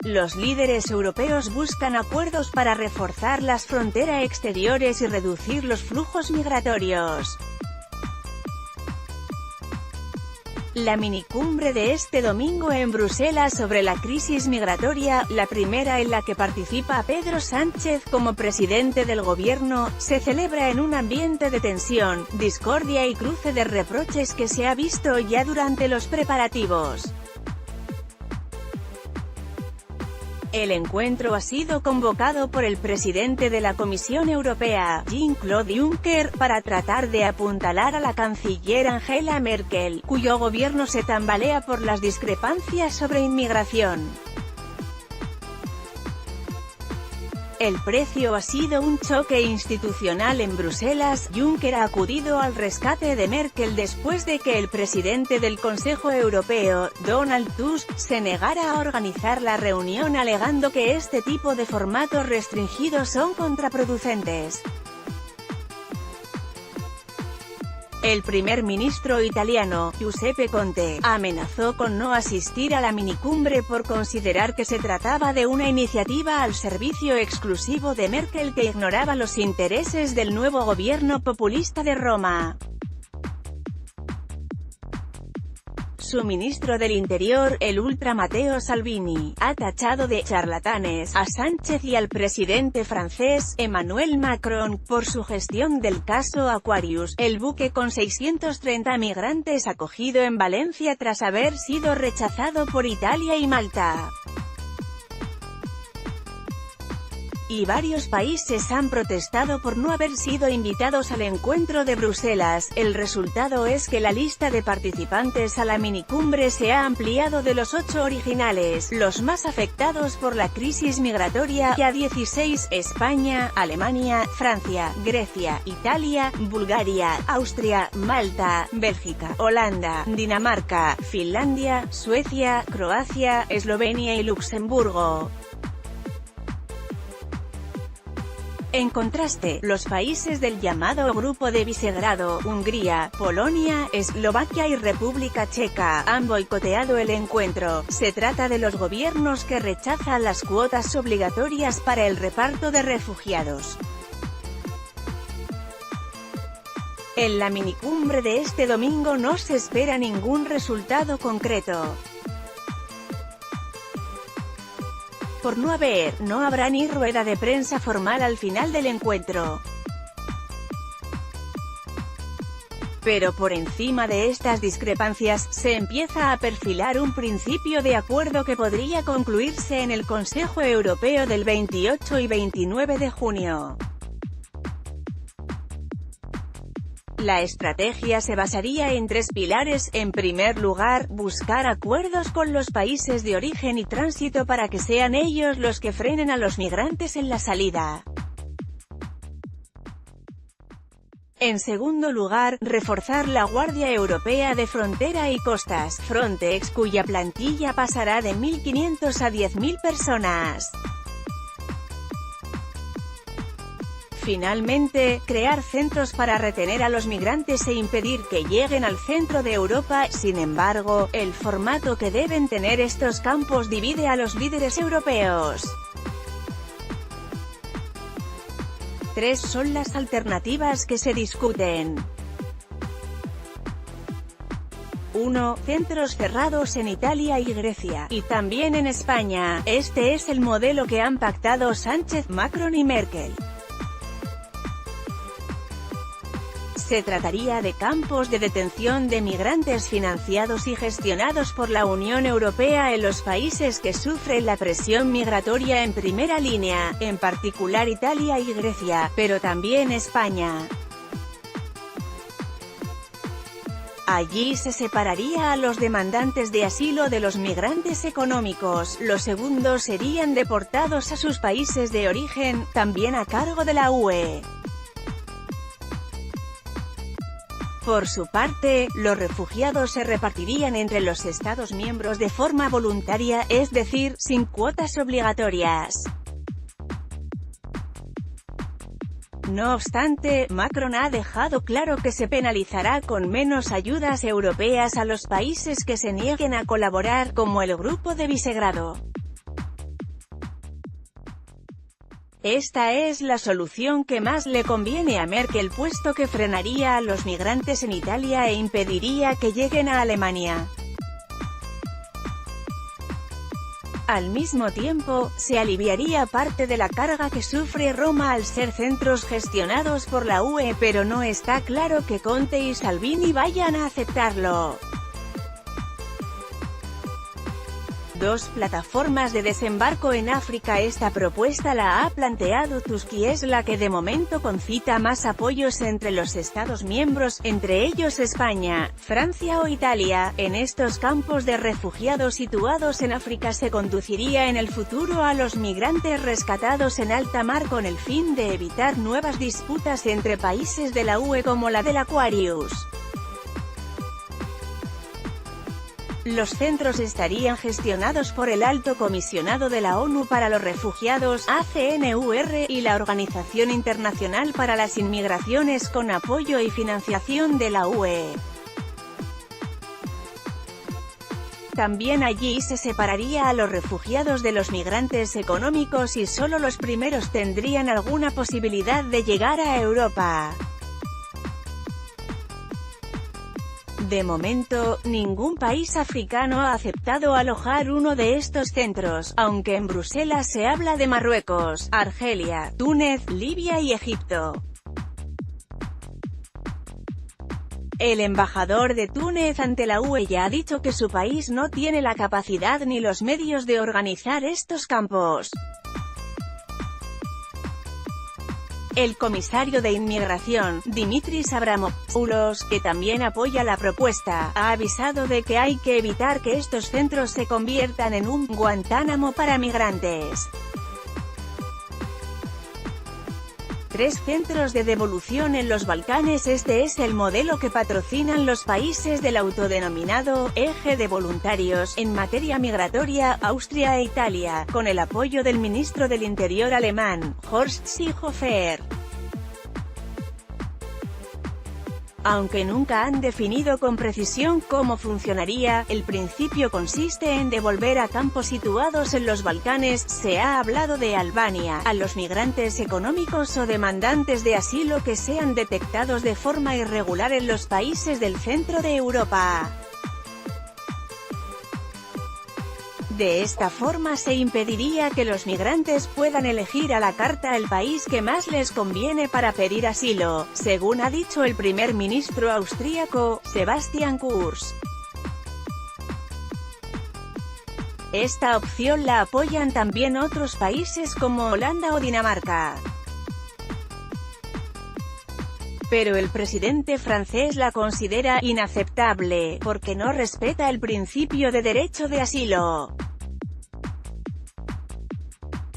Los líderes europeos buscan acuerdos para reforzar las fronteras exteriores y reducir los flujos migratorios. La minicumbre de este domingo en Bruselas sobre la crisis migratoria, la primera en la que participa Pedro Sánchez como presidente del gobierno, se celebra en un ambiente de tensión, discordia y cruce de reproches que se ha visto ya durante los preparativos. El encuentro ha sido convocado por el presidente de la Comisión Europea, Jean-Claude Juncker, para tratar de apuntalar a la canciller Angela Merkel, cuyo gobierno se tambalea por las discrepancias sobre inmigración. El precio ha sido un choque institucional en Bruselas. Juncker ha acudido al rescate de Merkel después de que el presidente del Consejo Europeo, Donald Tusk, se negara a organizar la reunión alegando que este tipo de formatos restringidos son contraproducentes. El primer ministro italiano, Giuseppe Conte, amenazó con no asistir a la minicumbre por considerar que se trataba de una iniciativa al servicio exclusivo de Merkel que ignoraba los intereses del nuevo gobierno populista de Roma. Su ministro del Interior, el ultra Matteo Salvini, ha tachado de «charlatanes» a Sánchez y al presidente francés, Emmanuel Macron, por su gestión del caso Aquarius, el buque con 630 migrantes acogido en Valencia tras haber sido rechazado por Italia y Malta. Y varios países han protestado por no haber sido invitados al encuentro de Bruselas. El resultado es que la lista de participantes a la minicumbre se ha ampliado de los 8 originales, los más afectados por la crisis migratoria, a 16, España, Alemania, Francia, Grecia, Italia, Bulgaria, Austria, Malta, Bélgica, Holanda, Dinamarca, Finlandia, Suecia, Croacia, Eslovenia y Luxemburgo. En contraste, los países del llamado Grupo de Visegrado, Hungría, Polonia, Eslovaquia y República Checa, han boicoteado el encuentro. Se trata de los gobiernos que rechazan las cuotas obligatorias para el reparto de refugiados. En la minicumbre de este domingo no se espera ningún resultado concreto. Por no habrá ni rueda de prensa formal al final del encuentro. Pero por encima de estas discrepancias, se empieza a perfilar un principio de acuerdo que podría concluirse en el Consejo Europeo del 28 y 29 de junio. La estrategia se basaría en 3 pilares. En primer lugar, buscar acuerdos con los países de origen y tránsito para que sean ellos los que frenen a los migrantes en la salida. En segundo lugar, reforzar la Guardia Europea de Frontera y Costas, Frontex, cuya plantilla pasará de 1.500 a 10.000 personas. Finalmente, crear centros para retener a los migrantes e impedir que lleguen al centro de Europa. Sin embargo, el formato que deben tener estos campos divide a los líderes europeos. 3 son las alternativas que se discuten. 1. Centros cerrados en Italia y Grecia, y también en España. Este es el modelo que han pactado Sánchez, Macron y Merkel. Se trataría de campos de detención de migrantes financiados y gestionados por la Unión Europea en los países que sufren la presión migratoria en primera línea, en particular Italia y Grecia, pero también España. Allí se separaría a los demandantes de asilo de los migrantes económicos. Los segundos serían deportados a sus países de origen, también a cargo de la UE. Por su parte, los refugiados se repartirían entre los Estados miembros de forma voluntaria, es decir, sin cuotas obligatorias. No obstante, Macron ha dejado claro que se penalizará con menos ayudas europeas a los países que se nieguen a colaborar, como el Grupo de Visegrado. Esta es la solución que más le conviene a Merkel, puesto que frenaría a los migrantes en Italia e impediría que lleguen a Alemania. Al mismo tiempo, se aliviaría parte de la carga que sufre Roma al ser centros gestionados por la UE, pero no está claro que Conte y Salvini vayan a aceptarlo. Dos plataformas de desembarco en África. Esta propuesta la ha planteado Tusk y es la que de momento concita más apoyos entre los Estados miembros, entre ellos España, Francia o Italia. En estos campos de refugiados situados en África se conduciría en el futuro a los migrantes rescatados en alta mar con el fin de evitar nuevas disputas entre países de la UE como la del Aquarius. Los centros estarían gestionados por el Alto Comisionado de la ONU para los Refugiados, ACNUR, y la Organización Internacional para las Inmigraciones con apoyo y financiación de la UE. También allí se separaría a los refugiados de los migrantes económicos y solo los primeros tendrían alguna posibilidad de llegar a Europa. De momento, ningún país africano ha aceptado alojar uno de estos centros, aunque en Bruselas se habla de Marruecos, Argelia, Túnez, Libia y Egipto. El embajador de Túnez ante la UE ya ha dicho que su país no tiene la capacidad ni los medios de organizar estos campos. El comisario de Inmigración, Dimitris Avramopoulos, que también apoya la propuesta, ha avisado de que hay que evitar que estos centros se conviertan en un Guantánamo para migrantes. 3 centros de devolución en los Balcanes. Este es el modelo que patrocinan los países del autodenominado Eje de Voluntarios en materia migratoria, Austria e Italia, con el apoyo del ministro del Interior alemán, Horst Seehofer. Aunque nunca han definido con precisión cómo funcionaría, el principio consiste en devolver a campos situados en los Balcanes. Se ha hablado de Albania, a los migrantes económicos o demandantes de asilo que sean detectados de forma irregular en los países del centro de Europa. De esta forma se impediría que los migrantes puedan elegir a la carta el país que más les conviene para pedir asilo, según ha dicho el primer ministro austríaco, Sebastian Kurz. Esta opción la apoyan también otros países como Holanda o Dinamarca. Pero el presidente francés la considera inaceptable, porque no respeta el principio de derecho de asilo.